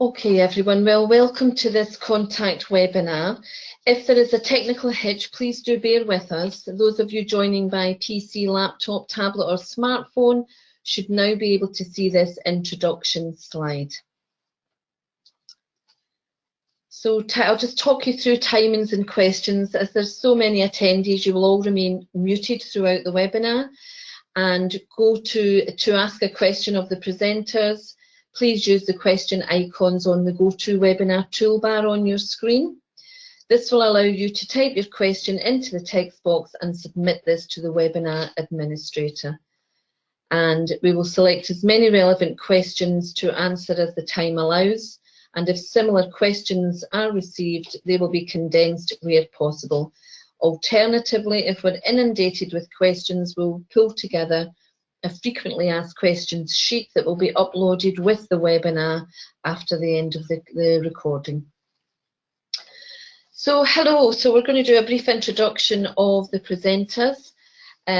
Okay everyone, well welcome to this contact webinar. If there is a technical hitch, please do bear with us. Those of you joining by PC, laptop, tablet or smartphone should now be able to see this introduction slide. So I'll just talk you through timings and questions. As there's so many attendees, you will all remain muted throughout the webinar, and go to ask a question of the presenters. Please use the question icons on the GoToWebinar toolbar on your screen. This will allow you to type your question into the text box and submit this to the webinar administrator. And we will select as many relevant questions to answer as the time allows. And if similar questions are received, they will be condensed where possible. Alternatively, if we're inundated with questions, we'll pull together a frequently asked questions sheet that will be uploaded with the webinar after the end of the recording. So hello, so we're going to do a brief introduction of the presenters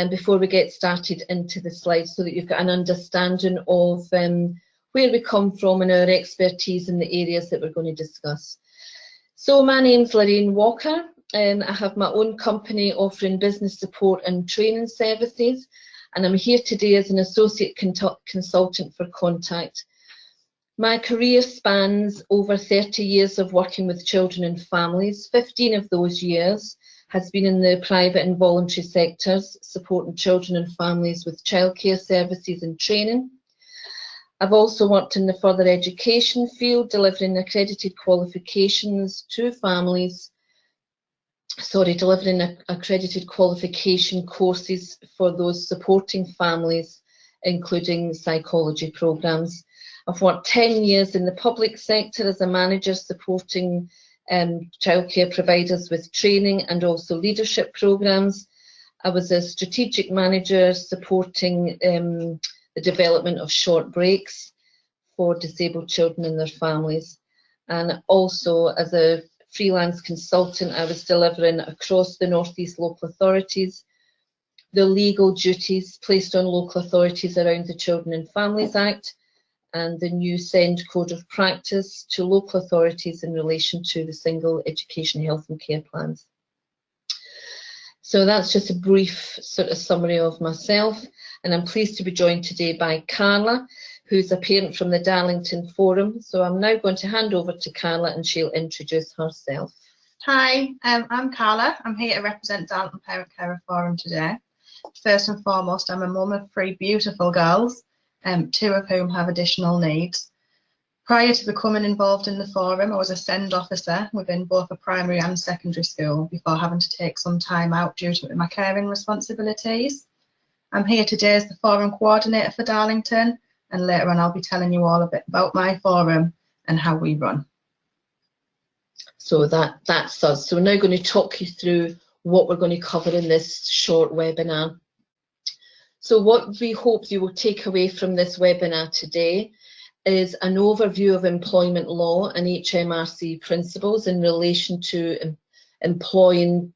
before we get started into the slides, so that you've got an understanding of where we come from and our expertise in the areas that we're going to discuss. So my name's Lorraine Walker. I have my own company offering business support and training services, and I'm here today as an associate consultant for Contact. My career spans over 30 years of working with children and families. 15 of those years has been in the private and voluntary sectors, supporting children and families with childcare services and training. I've also worked in the further education field, delivering accredited qualifications to families. Delivering accredited qualification courses for those supporting families, including psychology programs. I've worked 10 years in the public sector as a manager, supporting childcare providers with training and also leadership programs. I was a strategic manager supporting the development of short breaks for disabled children and their families. And also as a freelance consultant, I was delivering across the North East local authorities the legal duties placed on local authorities around the Children and Families Act and the new SEND Code of Practice to local authorities in relation to the single education, health and care plans. So that's just a brief sort of summary of myself, and I'm pleased to be joined today by Carla, who's a parent from the Darlington Forum. So I'm now going to hand over to Carla and she'll introduce herself. Hi, I'm Carla. I'm here to represent Darlington Parent Carer Forum today. First and foremost, I'm a mum of 3 beautiful girls, 2 of whom have additional needs. Prior to becoming involved in the forum, I was a SEND officer within both a primary and secondary school before having to take some time out due to my caring responsibilities. I'm here today as the forum coordinator for Darlington, and later on I'll be telling you all a bit about my forum and how we run. So that's us. So we're now going to talk you through what we're going to cover in this short webinar. So what we hope you will take away from this webinar today is an overview of employment law and HMRC principles in relation to employing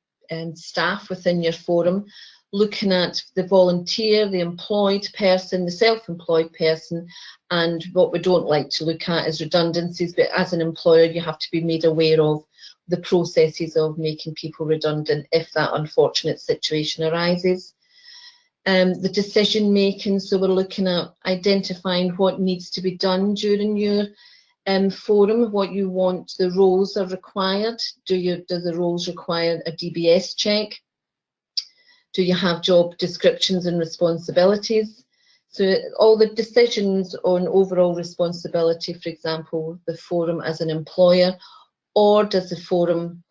staff within your forum, looking at the volunteer, the employed person, the self-employed person, and what we don't like to look at is redundancies, but as an employer you have to be made aware of the processes of making people redundant if that unfortunate situation arises. The decision making, so we're looking at identifying what needs to be done during your forum, what you want, the roles are required. Do the roles require a DBS check? Do you have job descriptions and responsibilities? So all the decisions on overall responsibility, for example, the forum as an employer, or does the forum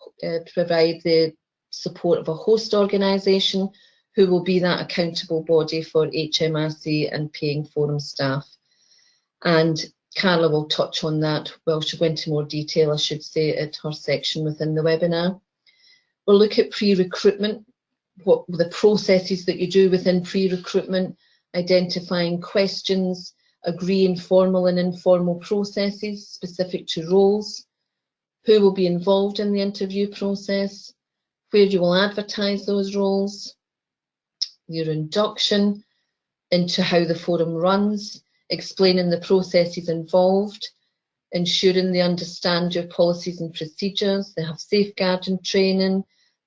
provide the support of a host organisation who will be that accountable body for HMRC and paying forum staff? And Carla will touch on that. Well, she'll go into more detail, I should say, at her section within the webinar. We'll look at pre-recruitment, what the processes that you do within pre-recruitment, identifying questions, agreeing formal and informal processes specific to roles, who will be involved in the interview process, where you will advertise those roles, your induction into how the forum runs, explaining the processes involved, ensuring they understand your policies and procedures, they have safeguarding training,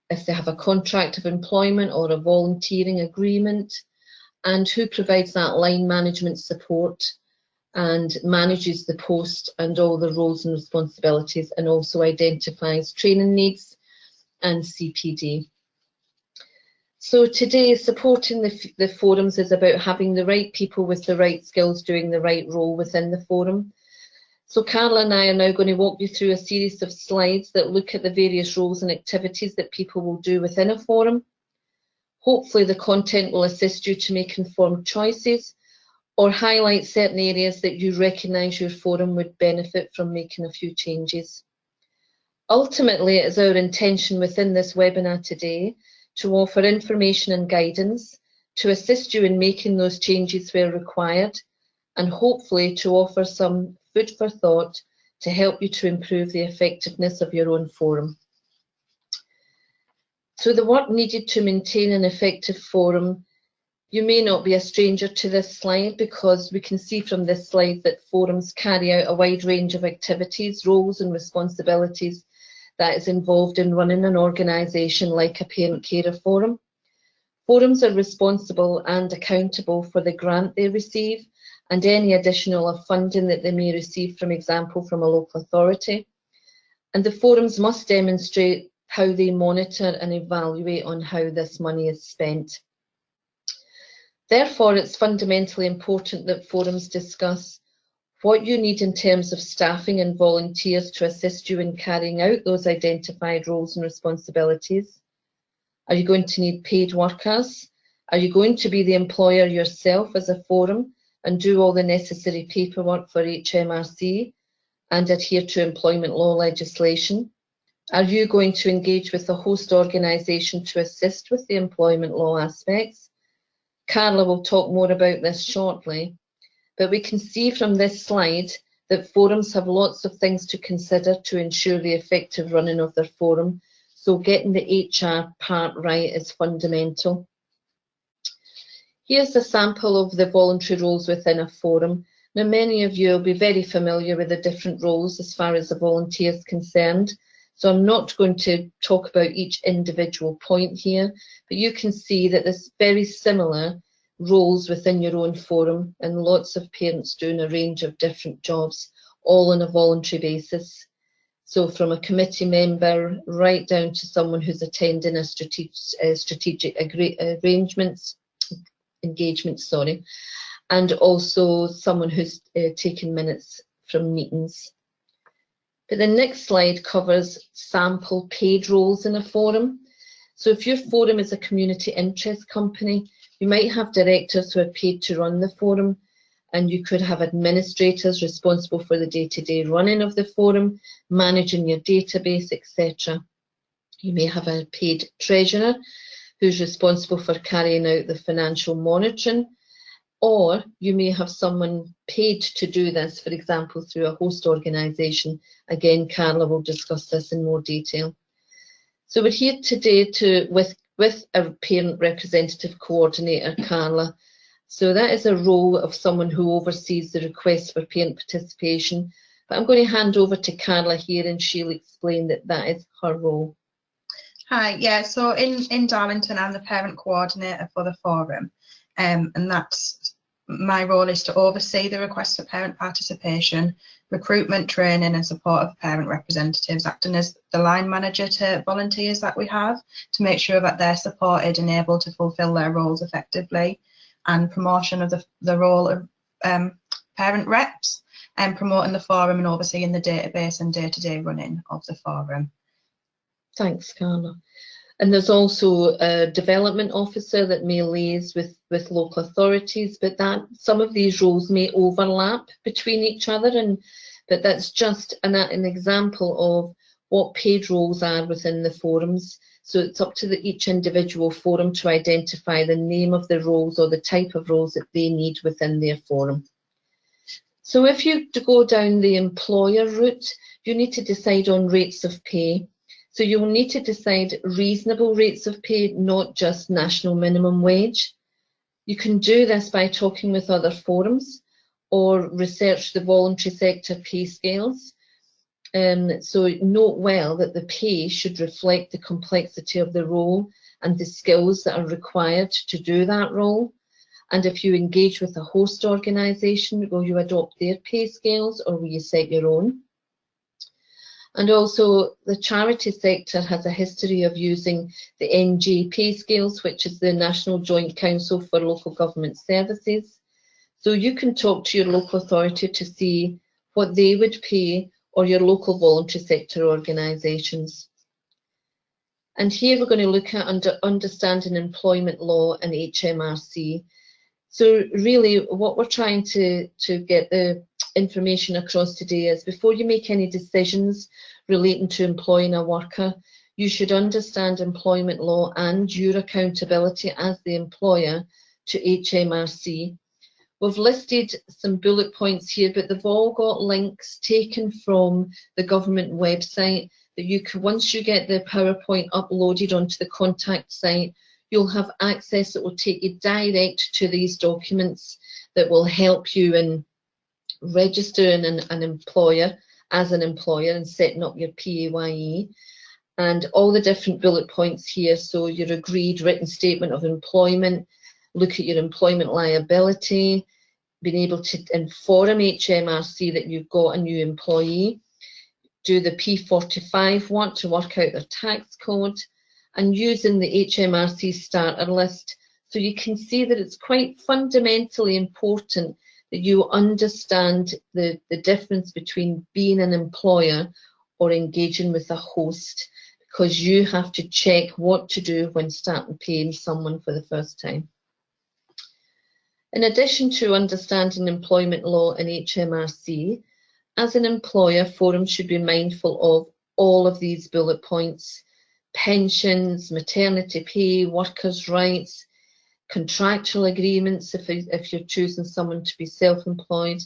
if they have a contract of employment or a volunteering agreement, and who provides that line management support and manages the post and all the roles and responsibilities, and also identifies training needs and CPD. So today, supporting the forums is about having the right people with the right skills doing the right role within the forum. So Carla and I are now going to walk you through a series of slides that look at the various roles and activities that people will do within a forum. Hopefully the content will assist you to make informed choices or highlight certain areas that you recognise your forum would benefit from making a few changes. Ultimately, it is our intention within this webinar today to offer information and guidance to assist you in making those changes where required, and hopefully to offer some food for thought to help you to improve the effectiveness of your own forum. So the work needed to maintain an effective forum, you may not be a stranger to this slide, because we can see from this slide that forums carry out a wide range of activities, roles and responsibilities that is involved in running an organisation like a parent carer forum. Forums are responsible and accountable for the grant they receive and any additional funding that they may receive, for example, from a local authority. And the forums must demonstrate how they monitor and evaluate on how this money is spent. Therefore, it's fundamentally important that forums discuss what you need in terms of staffing and volunteers to assist you in carrying out those identified roles and responsibilities. Are you going to need paid workers? Are you going to be the employer yourself as a forum and do all the necessary paperwork for HMRC and adhere to employment law legislation? Are you going to engage with a host organisation to assist with the employment law aspects? Carla will talk more about this shortly, but we can see from this slide that forums have lots of things to consider to ensure the effective running of their forum, so getting the HR part right is fundamental. Here's a sample of the voluntary roles within a forum. Now, many of you will be very familiar with the different roles as far as a volunteer is concerned, so I'm not going to talk about each individual point here, but you can see that there's very similar roles within your own forum, and lots of parents doing a range of different jobs, all on a voluntary basis. So from a committee member right down to someone who's attending a strategic engagements, and also someone who's taking minutes from meetings. But the next slide covers sample paid roles in a forum. So if your forum is a community interest company, you might have directors who are paid to run the forum, and you could have administrators responsible for the day-to-day running of the forum, managing your database, etc. You may have a paid treasurer who's responsible for carrying out the financial monitoring, or you may have someone paid to do this, for example, through a host organisation. Again, Carla will discuss this in more detail. So we're here today with a parent representative coordinator, Carla. So that is a role of someone who oversees the request for parent participation. But I'm going to hand over to Carla here, and she'll explain that that is her role. Hi, yeah, so in Darlington, I'm the parent coordinator for the forum, and that's my role is to oversee the request for parent participation, recruitment, training and support of parent representatives, acting as the line manager to volunteers that we have to make sure that they're supported and able to fulfil their roles effectively, and promotion of the role of parent reps, and promoting the forum and overseeing the database and day-to-day running of the forum. Thanks, Carla. And there's also a development officer that may liaise with local authorities, but that some of these roles may overlap between each other, but that's just an example of what paid roles are within the forums. So it's up to each individual forum to identify the name of the roles or the type of roles that they need within their forum. So if you go down the employer route, you need to decide on rates of pay. So you'll need to decide reasonable rates of pay, not just national minimum wage. You can do this by talking with other forums, or research the voluntary sector pay scales. So note well that the pay should reflect the complexity of the role and the skills that are required to do that role. And if you engage with a host organisation, will you adopt their pay scales or will you set your own? And also the charity sector has a history of using the NJ pay scales, which is the National Joint Council for Local Government Services. So you can talk to your local authority to see what they would pay, or your local voluntary sector organisations. And here we're going to look at understanding employment law and HMRC. So really what we're trying to get the information across today is, before you make any decisions relating to employing a worker, you should understand employment law and your accountability as the employer to HMRC. We've listed some bullet points here, but they've all got links taken from the government website that you can, once you get the PowerPoint uploaded onto the contact site, you'll have access that will take you direct to these documents that will help you in registering an employer as an employer and setting up your PAYE, and all the different bullet points here. So your agreed written statement of employment, look at your employment liability, being able to inform HMRC that you've got a new employee, do the P45 work to work out their tax code, and using the HMRC starter list. So you can see that it's quite fundamentally important that you understand the difference between being an employer or engaging with a host, because you have to check what to do when starting paying someone for the first time. In addition to understanding employment law and HMRC, as an employer, Forum should be mindful of all of these bullet points: pensions, maternity pay, workers' rights, contractual agreements if you're choosing someone to be self-employed.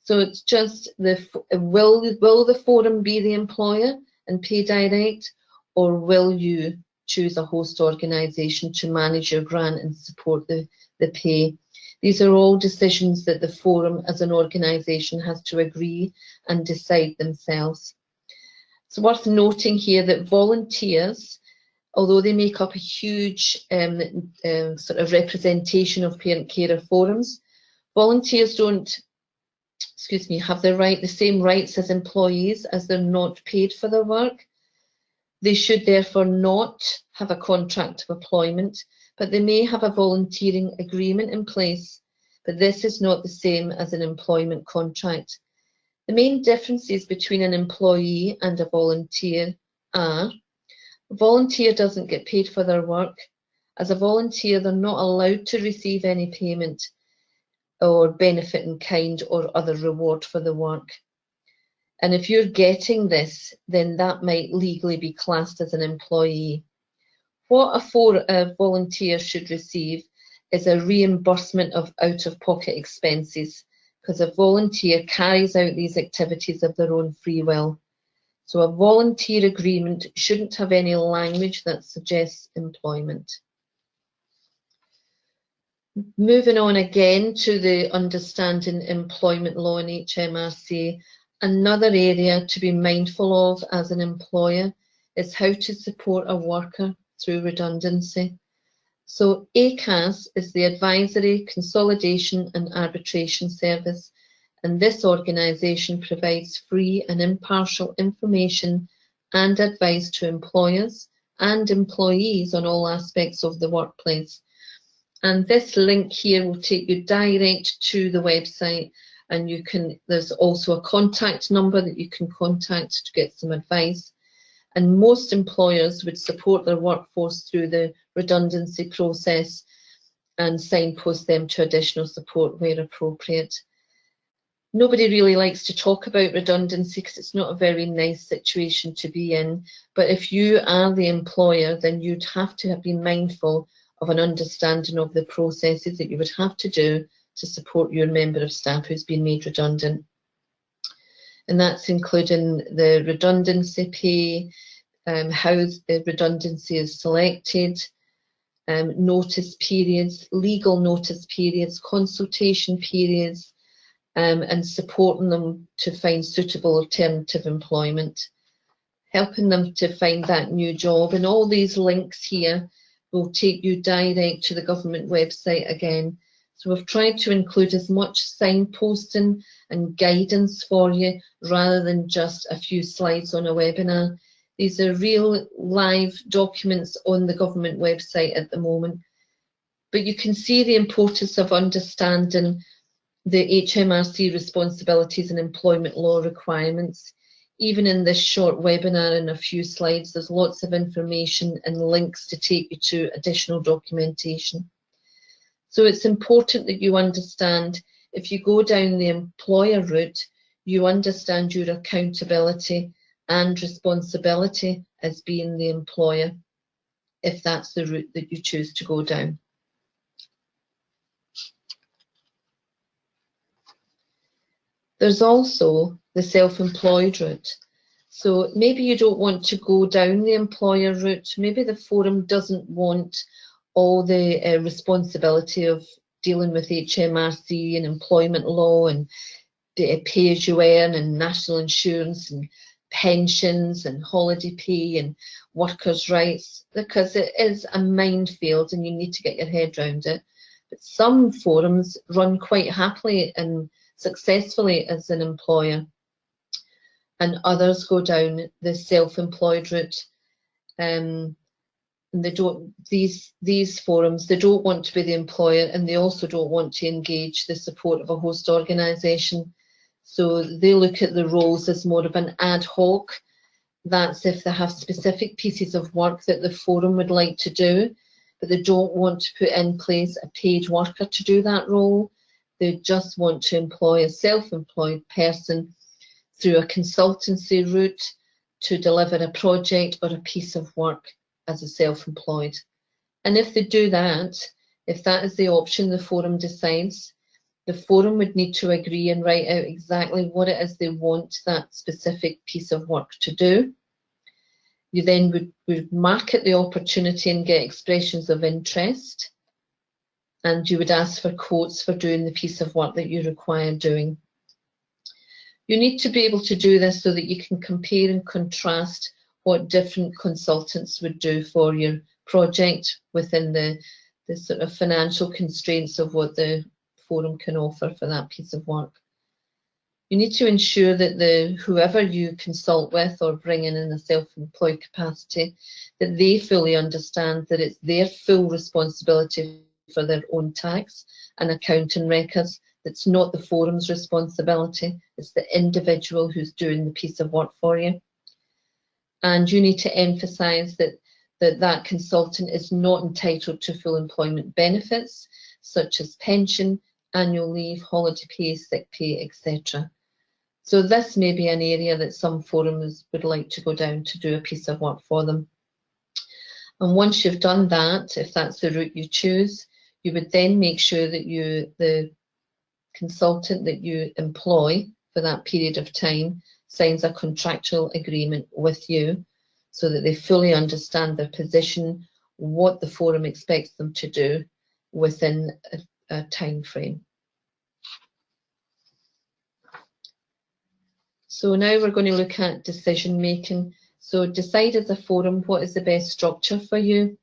So it's just will the Forum be the employer and pay direct, or will you choose a host organisation to manage your grant and support the pay? These are all decisions that the Forum as an organisation has to agree and decide themselves. It's worth noting here that volunteers, although they make up a huge sort of representation of parent carer forums, volunteers don't, have the same rights as employees, as they're not paid for their work. They should therefore not have a contract of employment, but they may have a volunteering agreement in place, but this is not the same as an employment contract. The main differences between an employee and a volunteer are: a volunteer doesn't get paid for their work. As a volunteer, they're not allowed to receive any payment or benefit in kind or other reward for the work. And if you're getting this, then that might legally be classed as an employee. What a volunteer should receive is a reimbursement of out-of-pocket expenses, because a volunteer carries out these activities of their own free will. So a volunteer agreement shouldn't have any language that suggests employment. Moving on again to the understanding employment law in HMRC, another area to be mindful of as an employer is how to support a worker through redundancy. So ACAS is the Advisory, Consolidation and Arbitration Service, and this organisation provides free and impartial information and advice to employers and employees on all aspects of the workplace. And this link here will take you direct to the website, and there's also a contact number that you can contact to get some advice. And most employers would support their workforce through the redundancy process and signpost them to additional support where appropriate. Nobody really likes to talk about redundancy because it's not a very nice situation to be in. But if you are the employer, then you'd have to be mindful of an understanding of the processes that you would have to do to support your member of staff who's been made redundant. And that's including the redundancy pay, how the redundancy is selected, notice periods, legal notice periods, consultation periods, and supporting them to find suitable alternative employment, helping them to find that new job. And all these links here will take you direct to the government website again. So we've tried to include as much signposting and guidance for you rather than just a few slides on a webinar. These are real live documents on the government website at the moment. But you can see the importance of understanding the HMRC responsibilities and employment law requirements. Even in this short webinar and a few slides, there's lots of information and links to take you to additional documentation. So it's important that you understand, if you go down the employer route, you understand your accountability and responsibility as being the employer, if that's the route that you choose to go down. There's also the self-employed route. So maybe you don't want to go down the employer route. Maybe the forum doesn't want all the responsibility of dealing with HMRC and employment law and the pay as you earn and national insurance and pensions and holiday pay and workers' rights, because it is a minefield and you need to get your head around it. But some forums run quite happily and successfully as an employer, and others go down the self-employed route. And they don't, these forums, they don't want to be the employer, and they also don't want to engage the support of a host organisation. So they look at the roles as more of an ad hoc. That's if they have specific pieces of work that the forum would like to do, but they don't want to put in place a paid worker to do that role. They just want to employ a self-employed person through a consultancy route to deliver a project or a piece of work as a self-employed. And if they do that, if that is the option the forum decides, the forum would need to agree and write out exactly what it is they want that specific piece of work to do. You then would market the opportunity and get expressions of interest, and you would ask for quotes for doing the piece of work that you require doing. You need to be able to do this so that you can compare and contrast what different consultants would do for your project within the sort of financial constraints of what the forum can offer for that piece of work. You need to ensure that whoever you consult with or bring in a self-employed capacity, that they fully understand that it's their full responsibility for their own tax and accounting records. That's not the forum's responsibility. It's the individual who's doing the piece of work for you. And you need to emphasise that consultant is not entitled to full employment benefits, such as pension, annual leave, holiday pay, sick pay, etc. So this may be an area that some forums would like to go down to do a piece of work for them. And once you've done that, if that's the route you choose, you would then make sure that the consultant that you employ for that period of time signs a contractual agreement with you so that they fully understand their position, what the forum expects them to do within a time frame. So now we're going to look at decision making. So decide as a forum what is the best structure for you.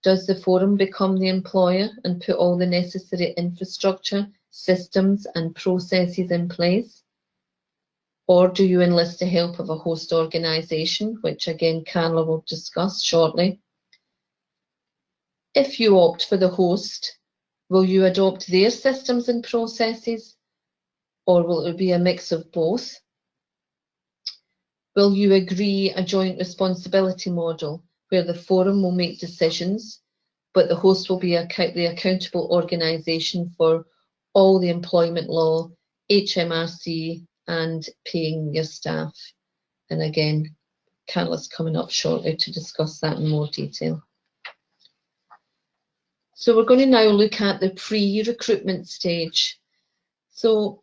Does the forum become the employer and put all the necessary infrastructure, systems and processes in place? Or do you enlist the help of a host organisation, which again Carla will discuss shortly? If you opt for the host, will you adopt their systems and processes, or will it be a mix of both? Will you agree a joint responsibility model where the forum will make decisions, but the host will be the accountable organisation for all the employment law, HMRC, and paying your staff? And again, Carla's coming up shortly to discuss that in more detail. So we're going to now look at the pre-recruitment stage. So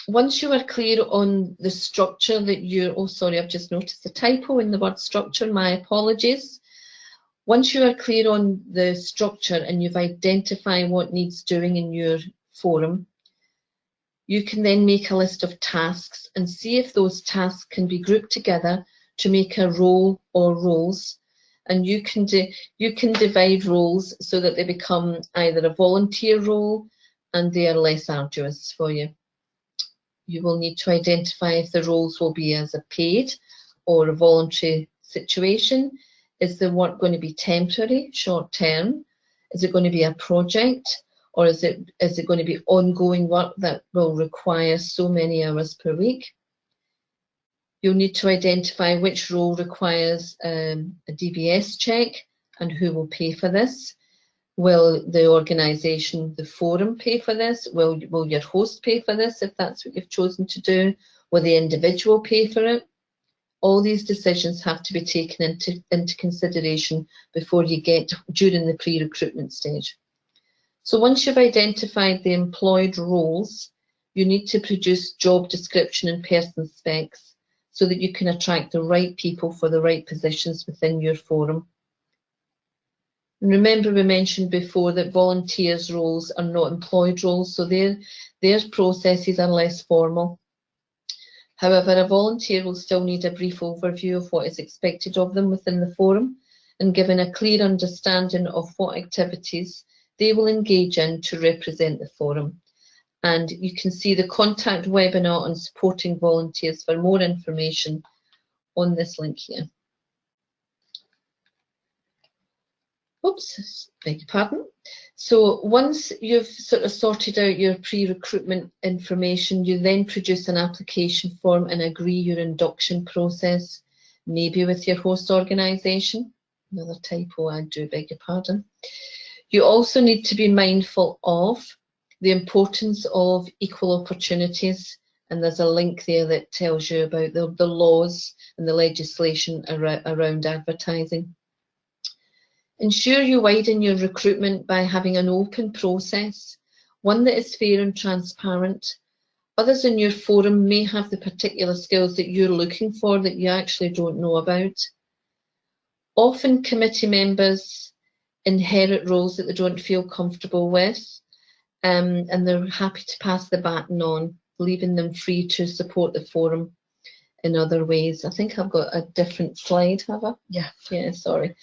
once you are clear on the structure that you're, oh sorry, I've just noticed a typo in the word structure, my apologies. Once you are clear on the structure and you've identified what needs doing in your forum, You can then make a list of tasks and see if those tasks can be grouped together to make a role or roles. And you can divide roles so that they become either a volunteer role and they are less arduous for you. You will need to identify if the roles will be as a paid or a voluntary situation. Is the work going to be temporary, short term? Is it going to be a project? Or is it going to be ongoing work that will require so many hours per week? You'll need to identify which role requires a DBS check and who will pay for this. Will the organisation, the forum, pay for this? Will your host pay for this if that's what you've chosen to do? Will the individual pay for it? All these decisions have to be taken into consideration before you get during the pre-recruitment stage. So once you've identified the employed roles, you need to produce job description and person specs so that you can attract the right people for the right positions within your forum. And remember, we mentioned before that volunteers' roles are not employed roles, so their processes are less formal. However, a volunteer will still need a brief overview of what is expected of them within the forum and given a clear understanding of what activities they will engage in to represent the forum. And you can see the contact webinar on supporting volunteers for more information on this link here. Oops, beg your pardon. So once you've sort of sorted out your pre-recruitment information, you then produce an application form and agree your induction process, maybe with your host organisation. Another typo, I do beg your pardon. You also need to be mindful of the importance of equal opportunities, and there's a link there that tells you about the laws and the legislation around advertising. Ensure you widen your recruitment by having an open process, one that is fair and transparent. Others in your forum may have the particular skills that you're looking for that you actually don't know about. Often committee members inherit roles that they don't feel comfortable with, and they're happy to pass the baton on, leaving them free to support the forum in other ways. I think I've got a different slide, have I? Yeah. Yeah, sorry.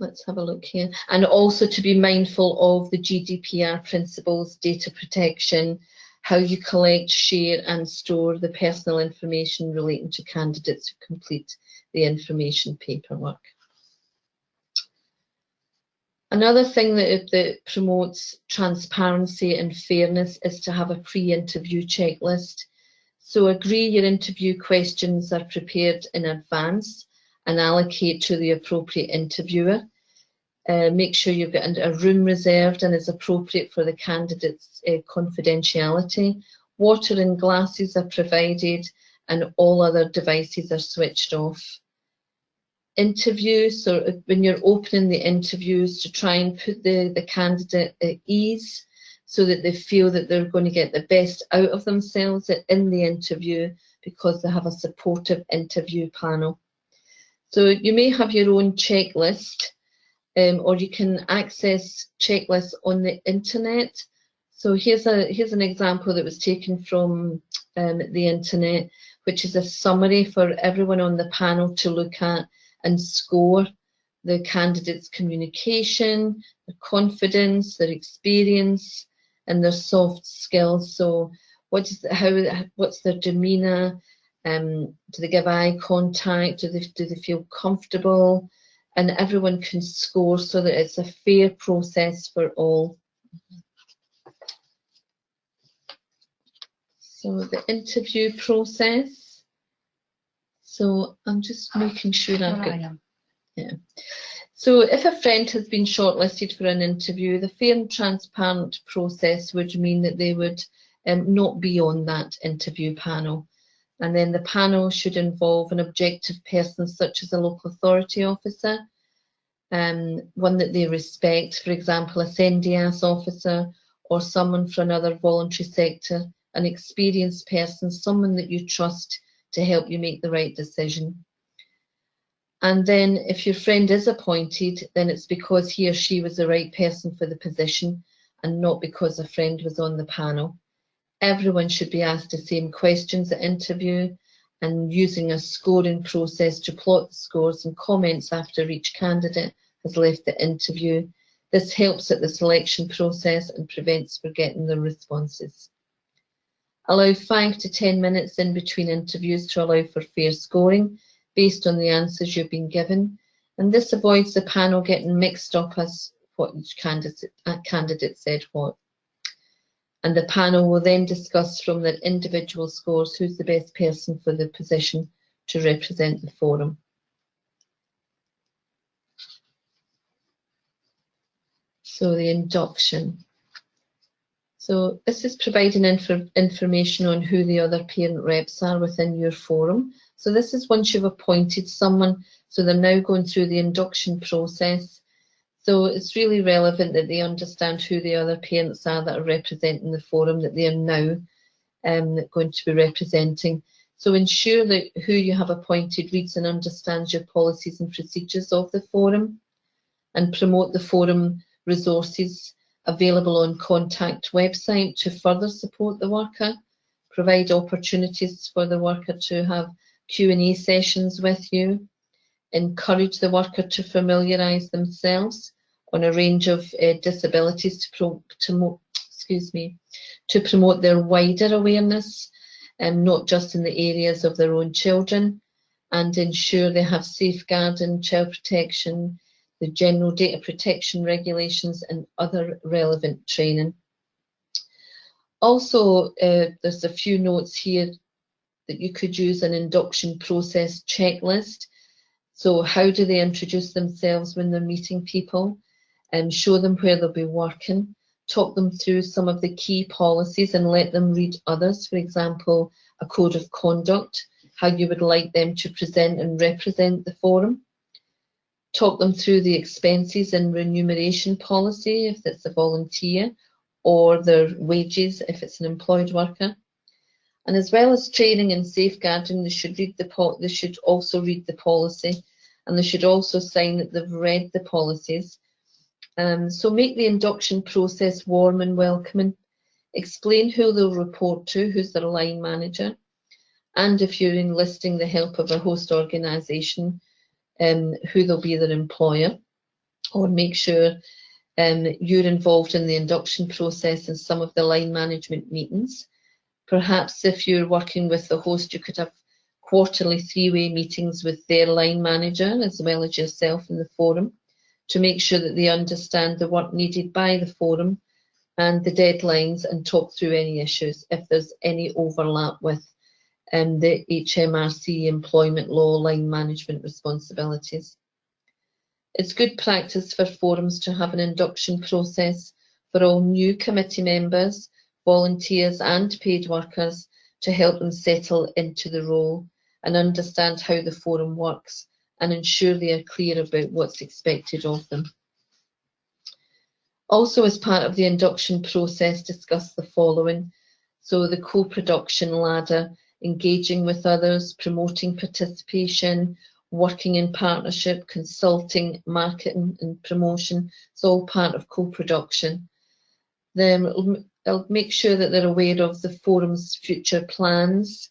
Let's have a look here. And also to be mindful of the GDPR principles, data protection, how you collect, share and store the personal information relating to candidates who complete the information paperwork. Another thing that promotes transparency and fairness is to have a pre-interview checklist. So agree your interview questions are prepared in advance and allocate to the appropriate interviewer. Make sure you've got a room reserved and is appropriate for the candidate's confidentiality. Water and glasses are provided and all other devices are switched off. Interviews, so when you're opening the interviews, to try and put the candidate at ease so that they feel that they're going to get the best out of themselves in the interview because they have a supportive interview panel. So you may have your own checklist, or you can access checklists on the internet. So here's an example that was taken from the internet, which is a summary for everyone on the panel to look at and score the candidate's communication, their confidence, their experience, and their soft skills. So what's their demeanour? Do they give eye contact? Do they feel comfortable? And everyone can score so that it's a fair process for all. So the interview process. So I'm just making sure I've got. Yeah. So if a friend has been shortlisted for an interview, the fair and transparent process would mean that they would not be on that interview panel. And then the panel should involve an objective person such as a local authority officer, one that they respect, for example, a CENDIAS officer or someone from another voluntary sector, an experienced person, someone that you trust to help you make the right decision. And then if your friend is appointed, then it's because he or she was the right person for the position and not because a friend was on the panel. Everyone should be asked the same questions at interview, and using a scoring process to plot the scores and comments after each candidate has left the interview. This helps at the selection process and prevents forgetting the responses. Allow 5 to 10 minutes in between interviews to allow for fair scoring based on the answers you've been given, and this avoids the panel getting mixed up as what each candidate said what. And the panel will then discuss from their individual scores who's the best person for the position to represent the forum. So the induction. So this is providing information on who the other parent reps are within your forum. So this is once you've appointed someone, so they're now going through the induction process. So it's really relevant that they understand who the other parents are that are representing the forum that they are now going to be representing. So ensure that who you have appointed reads and understands your policies and procedures of the forum, and promote the forum resources available on contact website to further support the worker. Provide opportunities for the worker to have Q&A sessions with you. Encourage the worker to familiarise themselves on a range of disabilities to promote their wider awareness, not just in the areas of their own children, and ensure they have safeguarding, child protection, the general data protection regulations and other relevant training. Also, there's a few notes here that you could use an induction process checklist. So how do they introduce themselves when they're meeting people, and show them where they'll be working, talk them through some of the key policies and let them read others, for example, a code of conduct, how you would like them to present and represent the forum. Talk them through the expenses and remuneration policy if it's a volunteer, or their wages if it's an employed worker. And as well as training and safeguarding, they should also read the policy, and they should also sign that they've read the policies. So make the induction process warm and welcoming. Explain who they'll report to, who's their line manager, and if you're enlisting the help of a host organisation, who they'll be their employer, or make sure you're involved in the induction process and some of the line management meetings. Perhaps if you're working with the host, you could have quarterly three-way meetings with their line manager as well as yourself in the forum to make sure that they understand the work needed by the forum and the deadlines, and talk through any issues if there's any overlap with the HMRC employment law line management responsibilities. It's good practice for forums to have an induction process for all new committee members, volunteers and paid workers to help them settle into the role and understand how the forum works, and ensure they are clear about what's expected of them. Also, as part of the induction process, discuss the following. So the co-production ladder, engaging with others, promoting participation, working in partnership, consulting, marketing and promotion. It's all part of co-production. Then they'll make sure that they're aware of the forum's future plans,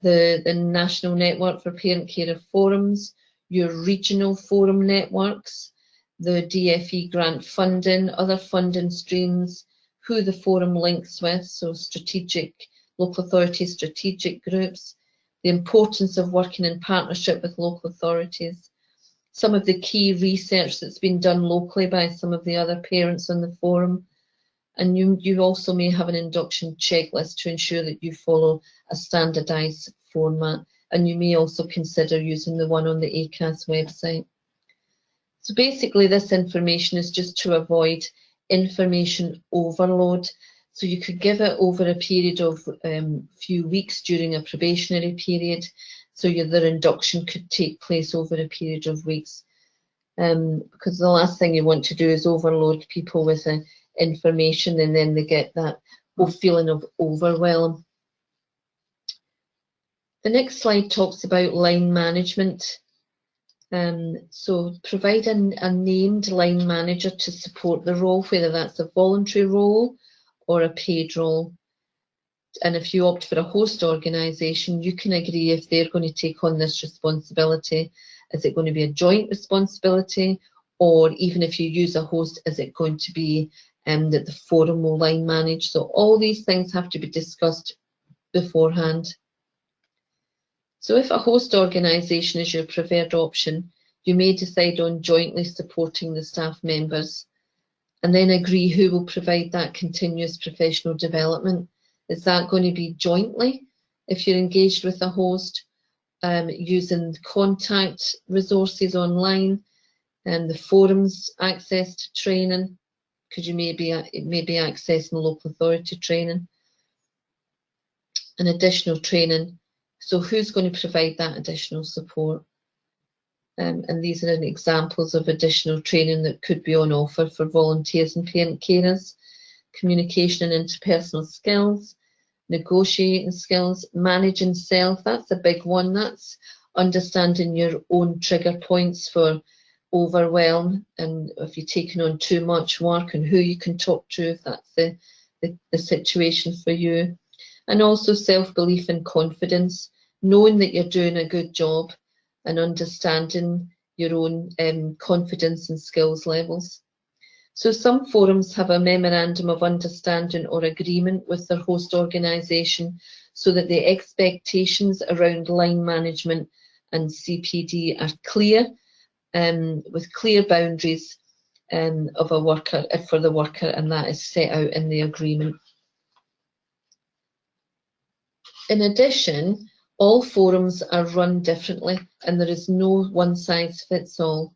the National Network for Parent Carer Forums, your regional forum networks, the DFE grant funding, other funding streams, who the forum links with, so strategic, local authority strategic groups, the importance of working in partnership with local authorities, some of the key research that's been done locally by some of the other parents on the forum, and you also may have an induction checklist to ensure that you follow a standardised format, and you may also consider using the one on the ACAS website. So basically this information is just to avoid information overload. So you could give it over a period of few weeks during a probationary period, so their induction could take place over a period of weeks, because the last thing you want to do is overload people with information and then they get that whole feeling of overwhelm. The next slide talks about line management. So provide a named line manager to support the role, whether that's a voluntary role or a paid role. And if you opt for a host organisation, you can agree if they're going to take on this responsibility. Is it going to be a joint responsibility? Or even if you use a host, is it going to be that the forum will line manage? So all these things have to be discussed beforehand. So if a host organisation is your preferred option, you may decide on jointly supporting the staff members and then agree who will provide that continuous professional development. Is that going to be jointly if you're engaged with a host, using contact resources online and the forums access to training, because you may be accessing local authority training and additional training. So who's going to provide that additional support? And these are examples of additional training that could be on offer for volunteers and parent carers: communication and interpersonal skills, negotiating skills, managing self. That's a big one. That's understanding your own trigger points for overwhelm, and if you're taking on too much work, and who you can talk to if that's the situation for you. And also self-belief and confidence, knowing that you're doing a good job and understanding your own confidence and skills levels. So some forums have a memorandum of understanding or agreement with their host organisation so that the expectations around line management and CPD are clear, with clear boundaries of a worker for the worker, and that is set out in the agreement. In addition, all forums are run differently and there is no one size fits all.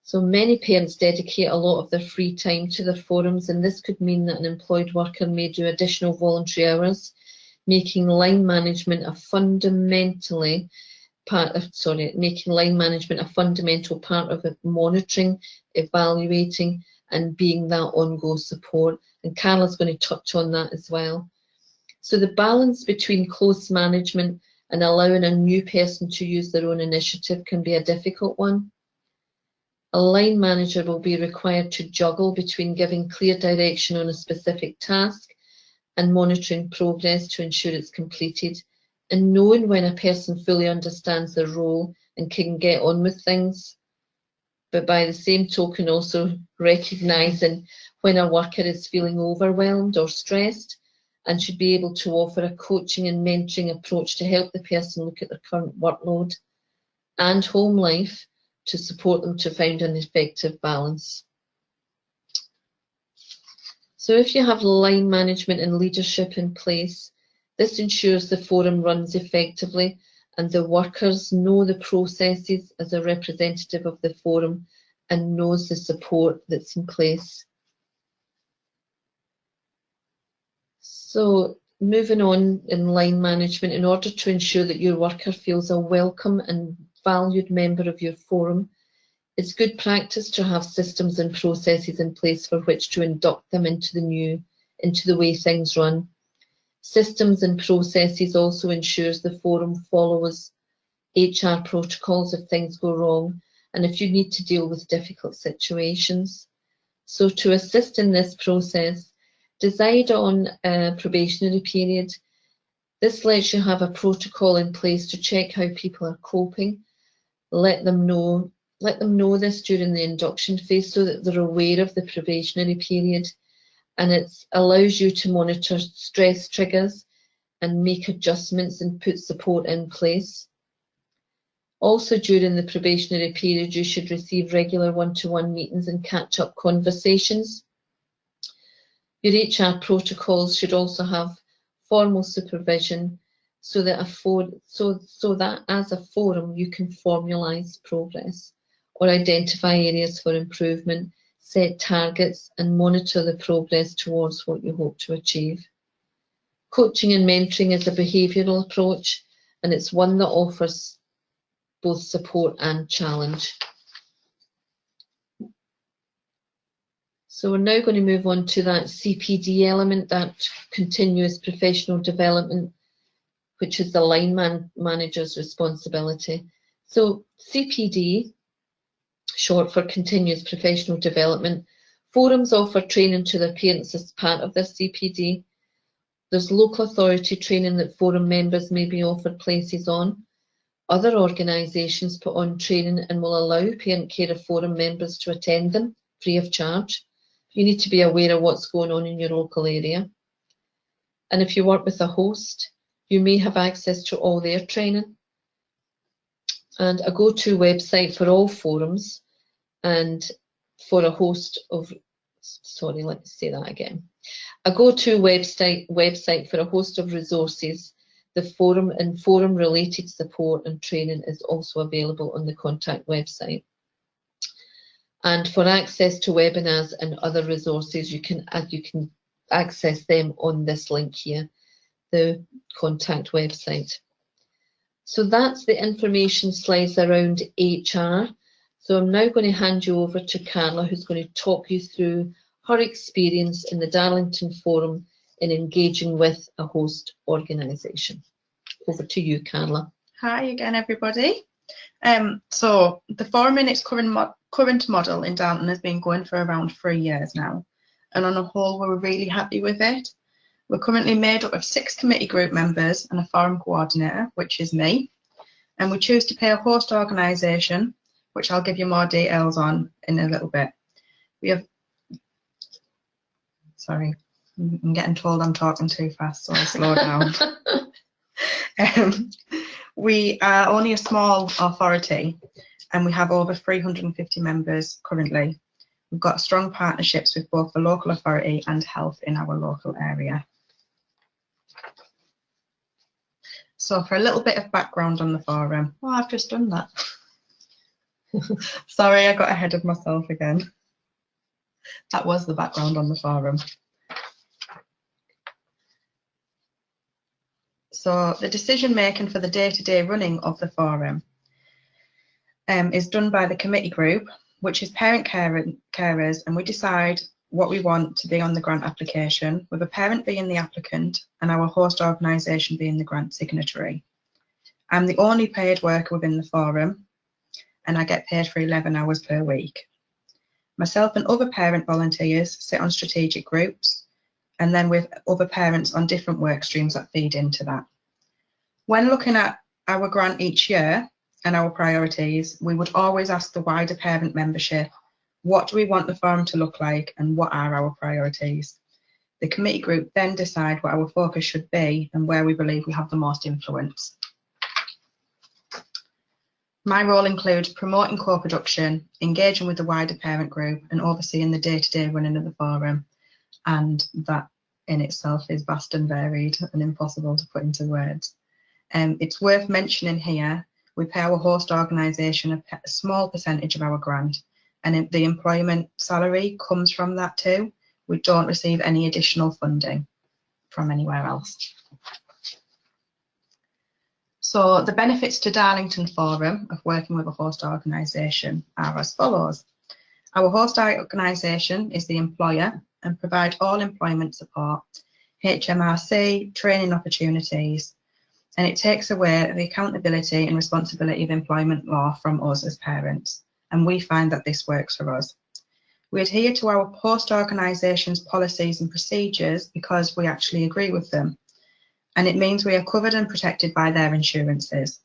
So many parents dedicate a lot of their free time to their forums, and this could mean that an employed worker may do additional voluntary hours, making line management a fundamental part of monitoring, evaluating, and being that ongoing support. And Carla's going to touch on that as well. So the balance between close management and allowing a new person to use their own initiative can be a difficult one. A line manager will be required to juggle between giving clear direction on a specific task and monitoring progress to ensure it's completed, and knowing when a person fully understands their role and can get on with things. But by the same token, also recognising when a worker is feeling overwhelmed or stressed, and should be able to offer a coaching and mentoring approach to help the person look at their current workload and home life to support them to find an effective balance. So if you have line management and leadership in place, this ensures the forum runs effectively and the workers know the processes as a representative of the forum and knows the support that's in place. So moving on in line management, in order to ensure that your worker feels a welcome and valued member of your forum, it's good practice to have systems and processes in place for which to induct them into the way things run. Systems and processes also ensures the forum follows HR protocols if things go wrong and if you need to deal with difficult situations. So to assist in this process, decide on a probationary period. This lets you have a protocol in place to check how people are coping. Let them know this during the induction phase so that they're aware of the probationary period, and it allows you to monitor stress triggers and make adjustments and put support in place. Also during the probationary period, you should receive regular one-to-one meetings and catch-up conversations. Your HR protocols should also have formal supervision so that as a forum you can formalise progress or identify areas for improvement, set targets and monitor the progress towards what you hope to achieve. Coaching and mentoring is a behavioural approach, and it's one that offers both support and challenge. So we're now going to move on to that CPD element, that continuous professional development, which is the line manager's responsibility. So CPD, short for Continuous Professional Development. Forums offer training to their parents as part of their CPD. There's local authority training that forum members may be offered places on. Other organisations put on training and will allow parent carer forum members to attend them free of charge. You need to be aware of what's going on in your local area. And if you work with a host, you may have access to all their training. And a go-to website for all forums and for a host of, sorry, let me say that again. A go-to website for a host of resources. The forum and forum-related support and training is also available on the contact website. And for access to webinars and other resources, you can access them on this link here, the contact website. So that's the information slides around HR. So I'm now going to hand you over to Carla, who's going to talk you through her experience in the Darlington Forum in engaging with a host organisation. Over to you, Carla. Hi again, everybody. So the forum in its current model in Darlington has been going for around 3 years now, and on a whole we're really happy with it. We're currently made up of 6 committee group members and a forum coordinator, which is me, and we choose to pay a host organisation, which I'll give you more details on in a little bit. We have, sorry, I'm getting told I'm talking too fast, so I'll slow down. We are only a small authority and we have over 350 members currently. We've got strong partnerships with both the local authority and health in our local area. So for a little bit of background on the forum. Oh, I've just done that. Sorry, I got ahead of myself again. That was the background on the forum. So the decision making for the day-to-day running of the forum is done by the committee group, which is parent carers, and we decide what we want to be on the grant application, with a parent being the applicant and our host organisation being the grant signatory. I'm the only paid worker within the forum, and I get paid for 11 hours per week. Myself and other parent volunteers sit on strategic groups, and then with other parents on different work streams that feed into that. When looking at our grant each year and our priorities, we would always ask the wider parent membership, what do we want the forum to look like and what are our priorities? The committee group then decide what our focus should be and where we believe we have the most influence. My role includes promoting co-production, engaging with the wider parent group and overseeing the day-to-day running of the forum. And that in itself is vast and varied and impossible to put into words. It's worth mentioning here, we pay our host organisation a small percentage of our grant, and the employment salary comes from that too. We don't receive any additional funding from anywhere else. So the benefits to Darlington Forum of working with a host organisation are as follows. Our host organisation is the employer and provide all employment support, HMRC, training opportunities, and it takes away the accountability and responsibility of employment law from us as parents, and we find that this works for us. We adhere to our host organisation's policies and procedures because we actually agree with them, and it means we are covered and protected by their insurances.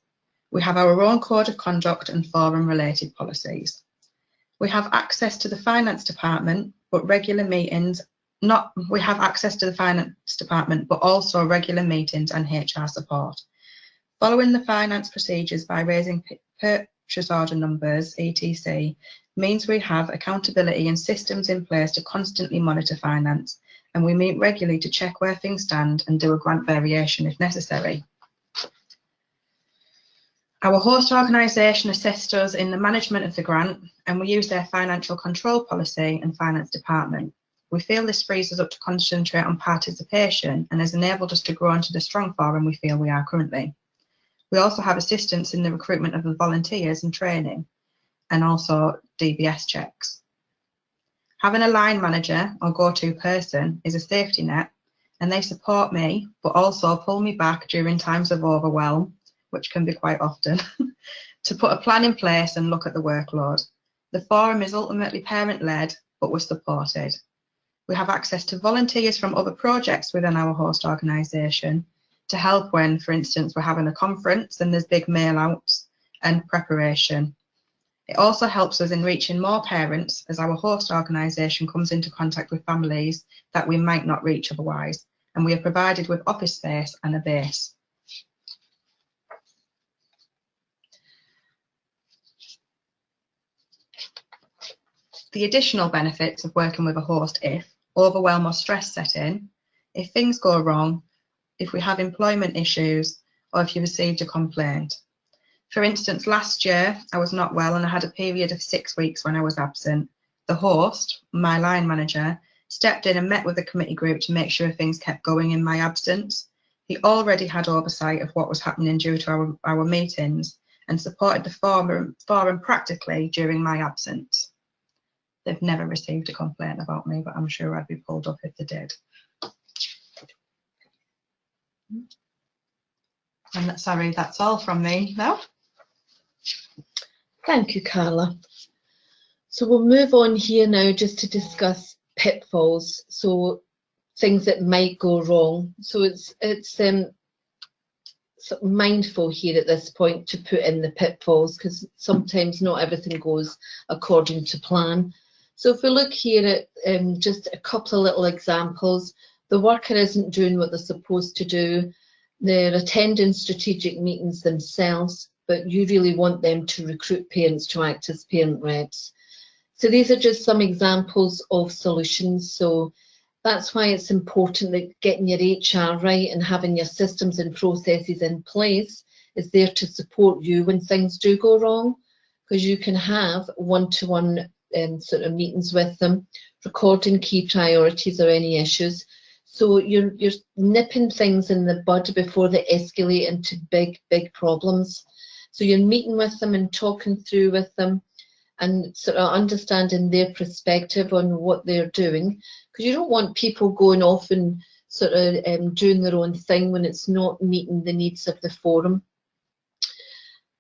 We have our own code of conduct and forum-related policies. We have access to the finance department, but regular meetings, we have access to the finance department, but also regular meetings and HR support. Following the finance procedures by raising purchase order numbers, etc., means we have accountability and systems in place to constantly monitor finance, and we meet regularly to check where things stand and do a grant variation if necessary. Our host organisation assists us in the management of the grant, and we use their financial control policy and finance department. We feel this frees us up to concentrate on participation and has enabled us to grow into the strong forum we feel we are currently. We also have assistance in the recruitment of the volunteers and training, and also DBS checks. Having a line manager or go-to person is a safety net, and they support me, but also pull me back during times of overwhelm, which can be quite often, to put a plan in place and look at the workload. The forum is ultimately parent-led, but we're supported. We have access to volunteers from other projects within our host organisation to help when, for instance, we're having a conference and there's big mail outs and preparation. It also helps us in reaching more parents as our host organisation comes into contact with families that we might not reach otherwise, and we are provided with office space and a base. The additional benefits of working with a host: if overwhelm or stress set in, if things go wrong, if we have employment issues, or if you received a complaint. For instance, last year I was not well and I had a period of 6 weeks when I was absent. The host, my line manager, stepped in and met with the committee group to make sure things kept going in my absence. He already had oversight of what was happening due to our meetings and supported the forum practically during my absence. They've never received a complaint about me, but I'm sure I'd be pulled up if they did. And sorry, that's all from me now. Thank you, Carla. So we'll move on here now just to discuss pitfalls, so things that might go wrong. So it's sort of mindful here at this point to put in the pitfalls, because sometimes not everything goes according to plan. So if we look here at just a couple of little examples, the worker isn't doing what they're supposed to do. They're attending strategic meetings themselves, but you really want them to recruit parents to act as parent reps. So these are just some examples of solutions. So that's why it's important that getting your HR right and having your systems and processes in place is there to support you when things do go wrong, because you can have one-to-one sort of meetings with them, recording key priorities or any issues. So you're nipping things in the bud before they escalate into big problems. So you're meeting with them and talking through with them and sort of understanding their perspective on what they're doing, because you don't want people going off and sort of doing their own thing when it's not meeting the needs of the forum.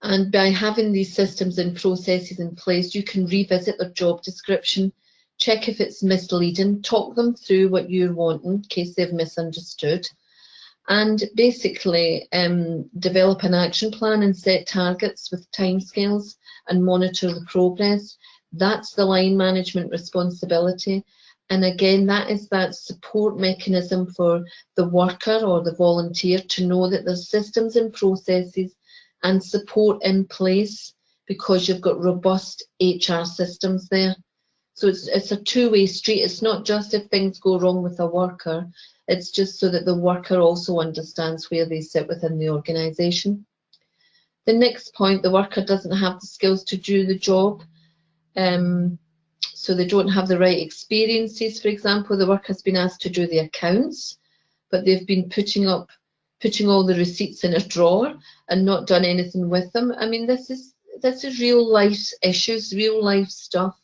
And by having these systems and processes in place, you can revisit their job description, check if it's misleading, talk them through what you're wanting in case they've misunderstood, and basically develop an action plan and set targets with timescales and monitor the progress. That's the line management responsibility. And again, that is that support mechanism for the worker or the volunteer to know that there's systems and processes and support in place, because you've got robust HR systems there. So it's a two-way street. It's not just if things go wrong with a worker, it's just so that the worker also understands where they sit within the organisation. The next point, the worker doesn't have the skills to do the job. So they don't have the right experiences. For example, the worker's been asked to do the accounts, but they've been putting all the receipts in a drawer and not done anything with them. I mean, this is real life issues, real life stuff.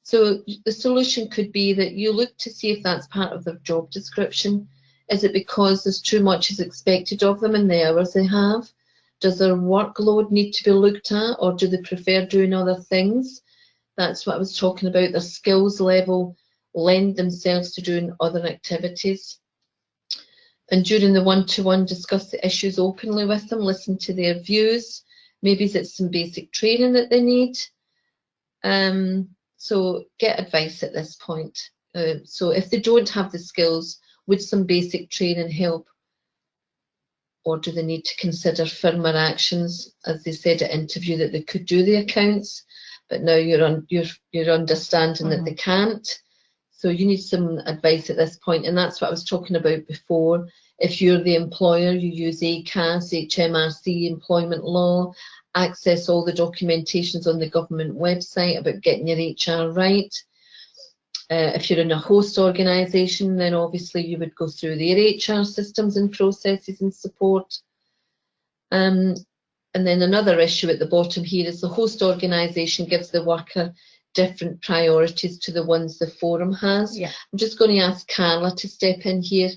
So the solution could be that you look to see if that's part of their job description. Is it because there's too much is expected of them in the hours they have? Does their workload need to be looked at, or do they prefer doing other things? That's what I was talking about. Their skills level lend themselves to doing other activities. And during the one-to-one, discuss the issues openly with them, listen to their views. Maybe it's some basic training that they need. So get advice at this point. So if they don't have the skills, would some basic training help? Or do they need to consider firmer actions? As they said at interview, that they could do the accounts, but now you're understanding that they can't. So you need some advice at this point, and that's what I was talking about before. If you're the employer, you use ACAS, HMRC, employment law, access all the documentations on the government website about getting your HR right. If you're in a host organisation, then obviously you would go through their HR systems and processes and support. And then another issue at the bottom here is the host organisation gives the worker different priorities to the ones the forum has. Yeah. I'm just going to ask Carla to step in here.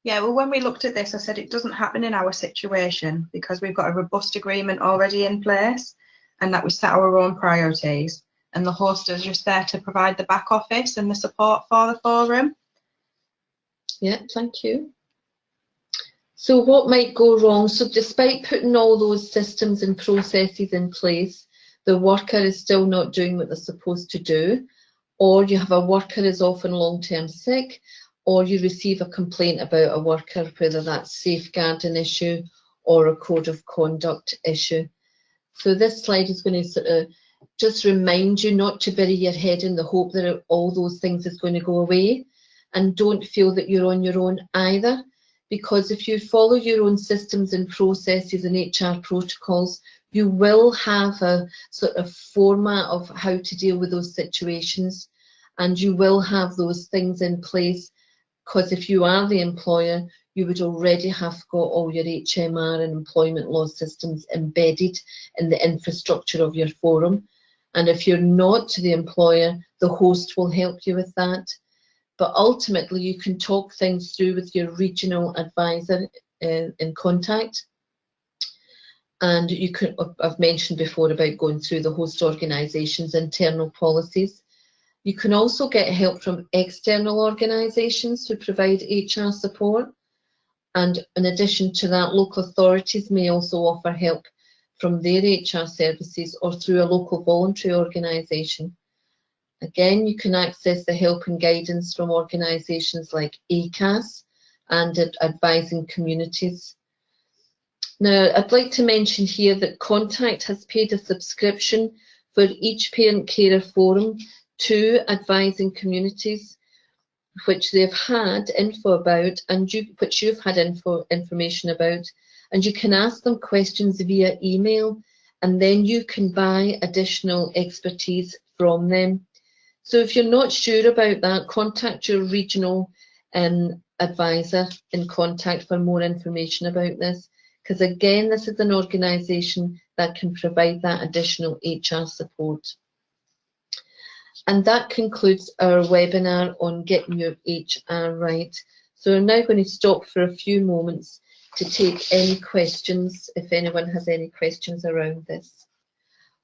Yeah, well, when we looked at this, I said it doesn't happen in our situation because we've got a robust agreement already in place and that we set our own priorities, and the host is just there to provide the back office and the support for the forum. Yeah, thank you. So what might go wrong? So despite putting all those systems and processes in place, the worker is still not doing what they're supposed to do, or you have a worker is often long-term sick, or you receive a complaint about a worker, whether that's safeguarding issue or a code of conduct issue. So this slide is going to sort of just remind you not to bury your head in the hope that all those things is going to go away, and don't feel that you're on your own either, because if you follow your own systems and processes and HR protocols, you will have a sort of format of how to deal with those situations, and you will have those things in place, because if you are the employer, you would already have got all your HMR and employment law systems embedded in the infrastructure of your forum. And if you're not the employer, the host will help you with that. But ultimately, you can talk things through with your regional advisor in contact. And you could, I've mentioned before about going through the host organisation's internal policies. You can also get help from external organisations who provide HR support. And in addition to that, local authorities may also offer help from their HR services or through a local voluntary organisation. Again, you can access the help and guidance from organisations like ACAS and Advising Communities. Now, I'd like to mention here that Contact has paid a subscription for each parent carer forum to Advising Communities, which they've had info about, and which you've had information about, and you can ask them questions via email, and then you can buy additional expertise from them. So if you're not sure about that, contact your regional advisor in Contact for more information about this, because again, this is an organisation that can provide that additional HR support. And that concludes our webinar on getting your HR right. So we're now going to stop for a few moments to take any questions, if anyone has any questions around this.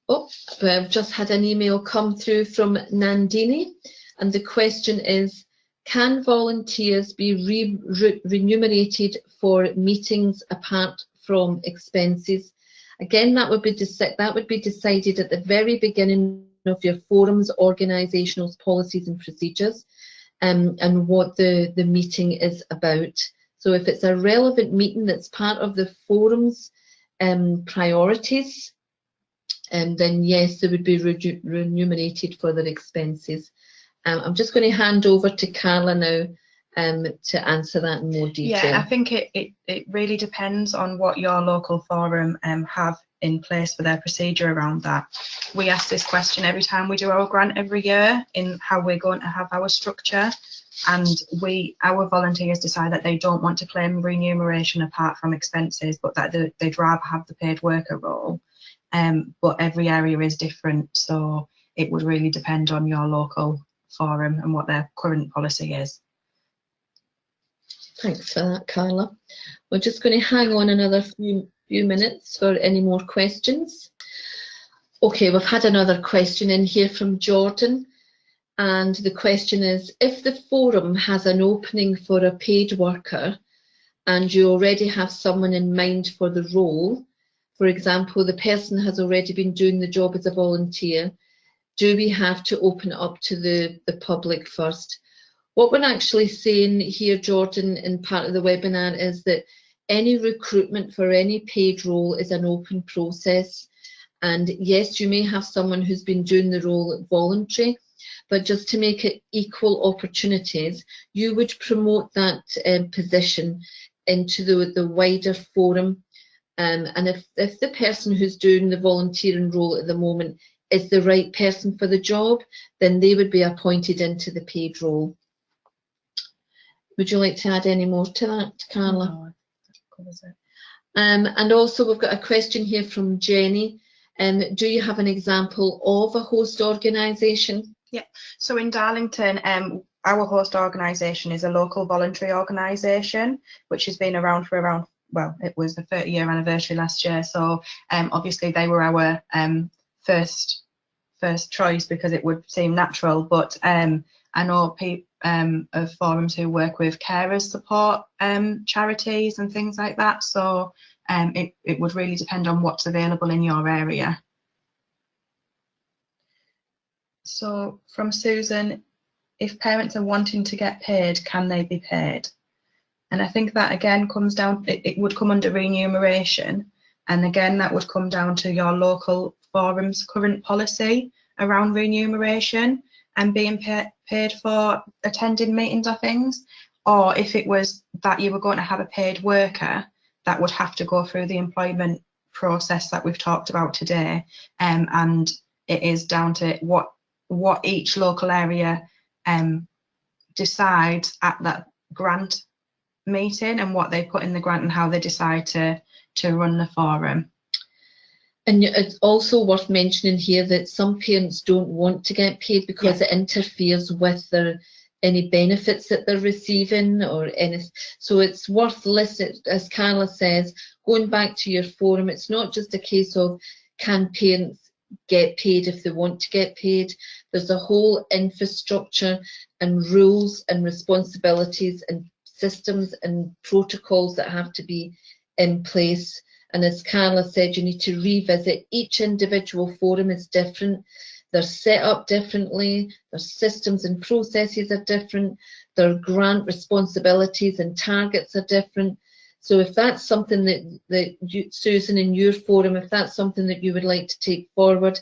Oh, I've just had an email come through from Nandini, and the question is, can volunteers be remunerated for meetings apart from expenses? Again, that would be decided at the very beginning of your forum's organisational policies and procedures, and what the meeting is about. So if it's a relevant meeting that's part of the forum's priorities, then yes, they would be remunerated for their expenses. I'm just going to hand over to Carla now to answer that in more detail. Yeah, I think it really depends on what your local forum have in place for their procedure around that. We ask this question every time we do our grant every year in how we're going to have our structure, and our volunteers decide that they don't want to claim remuneration apart from expenses, but that they'd rather have the paid worker role. But every area is different, so it would really depend on your local forum and what their current policy is. Thanks for that, Carla. We're just going to hang on another few minutes for any more questions. Okay, we've had another question in here from Jordan, and the question is, if the forum has an opening for a paid worker and you already have someone in mind for the role, for example, the person has already been doing the job as a volunteer, do we have to open it up to the public first? What we're actually saying here, Jordan, in part of the webinar is that any recruitment for any paid role is an open process. And yes, you may have someone who's been doing the role voluntary, but just to make it equal opportunities, you would promote that position into the wider forum. And if the person who's doing the volunteering role at the moment is the right person for the job, then they would be appointed into the paid role. Would you like to add any more to that, Carla? No, that covers it. And also we've got a question here from Jenny. Do you have an example of a host organisation? Yeah, so in Darlington, our host organisation is a local voluntary organisation, which has been around for around, well, it was the 30-year anniversary last year. So obviously they were our first choice because it would seem natural. But I know of forums who work with carers support charities and things like that. So it would really depend on what's available in your area. So from Susan, if parents are wanting to get paid, can they be paid? And I think that again comes down, it would come under remuneration. And again, that would come down to your local forum's current policy around remuneration and being paid for attending meetings or things. Or if it was that you were going to have a paid worker, that would have to go through the employment process that we've talked about today. And it is down to what each local area decides at that grant meeting and what they put in the grant and how they decide to run the forum. And it's also worth mentioning here that some parents don't want to get paid because it interferes with any benefits that they're receiving or anything. So it's worth listening, as Carla says, going back to your forum, it's not just a case of can parents get paid if they want to get paid. There's a whole infrastructure and rules and responsibilities and systems and protocols that have to be in place. And as Carla said, you need to revisit. Each individual forum is different. They're set up differently. Their systems and processes are different. Their grant responsibilities and targets are different. So if that's something that you, Susan, in your forum, if that's something that you would like to take forward,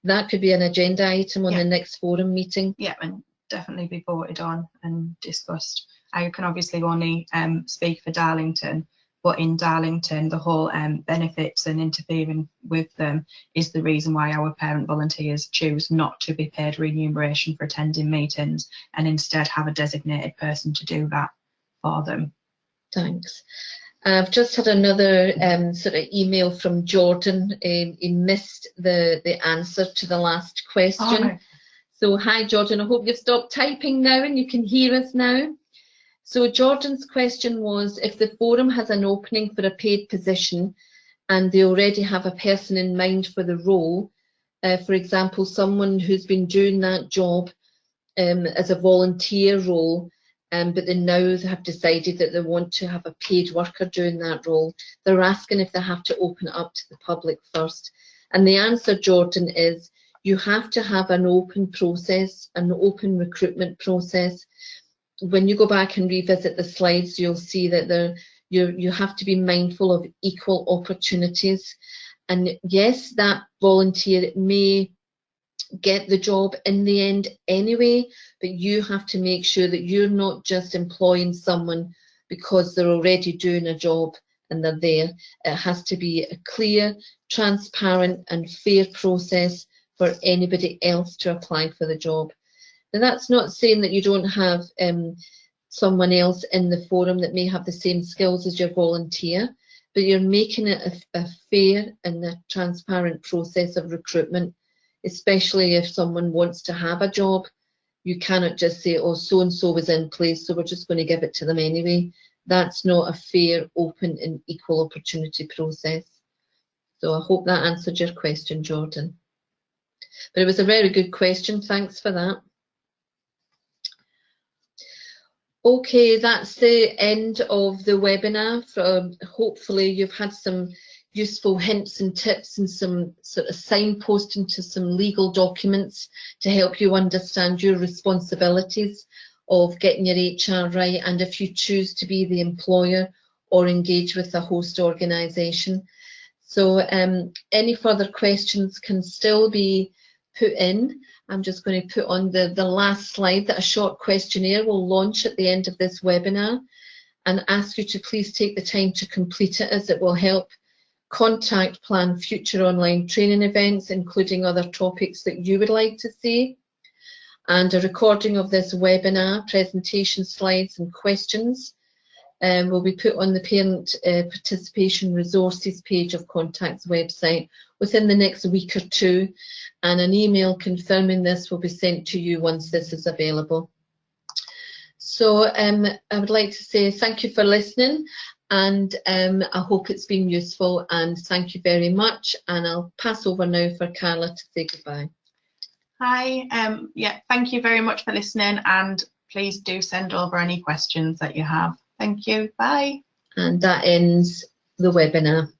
that could be an agenda item on the next forum meeting. Yeah, and definitely be voted on and discussed. I can obviously only speak for Darlington, but in Darlington, the whole benefits and interfering with them is the reason why our parent volunteers choose not to be paid remuneration for attending meetings and instead have a designated person to do that for them. Thanks. I've just had another sort of email from Jordan. He missed the answer to the last question. Oh, no. So hi Jordan, I hope you've stopped typing now and you can hear us now. So Jordan's question was, if the forum has an opening for a paid position and they already have a person in mind for the role, for example, someone who's been doing that job as a volunteer role, but they now have decided that they want to have a paid worker doing that role, they're asking if they have to open it up to the public first. And the answer, Jordan, is you have to have an open process, an open recruitment process. When you go back and revisit the slides, you'll see that you have to be mindful of equal opportunities. And yes, that volunteer may get the job in the end anyway, but you have to make sure that you're not just employing someone because they're already doing a job and they're there. It has to be a clear, transparent and fair process for anybody else to apply for the job. And that's not saying that you don't have someone else in the forum that may have the same skills as your volunteer, but you're making it a fair and a transparent process of recruitment, especially if someone wants to have a job. You cannot just say, oh, so-and-so was in place, so we're just going to give it to them anyway. That's not a fair, open and equal opportunity process. So I hope that answered your question, Jordan. But it was a very good question. Thanks for that. Okay, that's the end of the webinar. Hopefully you've had some useful hints and tips and some sort of signposting to some legal documents to help you understand your responsibilities of getting your HR right, and if you choose to be the employer or engage with a host organisation. So any further questions can still be put in. I'm just going to put on the last slide that a short questionnaire will launch at the end of this webinar and ask you to please take the time to complete it, as it will help contact plan future online training events, including other topics that you would like to see. And a recording of this webinar, presentation slides and questions will be put on the Parent Participation Resources page of Contact's website within the next week or two, and an email confirming this will be sent to you once this is available. So I would like to say thank you for listening, and I hope it's been useful, and thank you very much. And I'll pass over now for Carla to say goodbye. Hi, yeah, thank you very much for listening, and please do send over any questions that you have. Thank you. Bye. And that ends the webinar.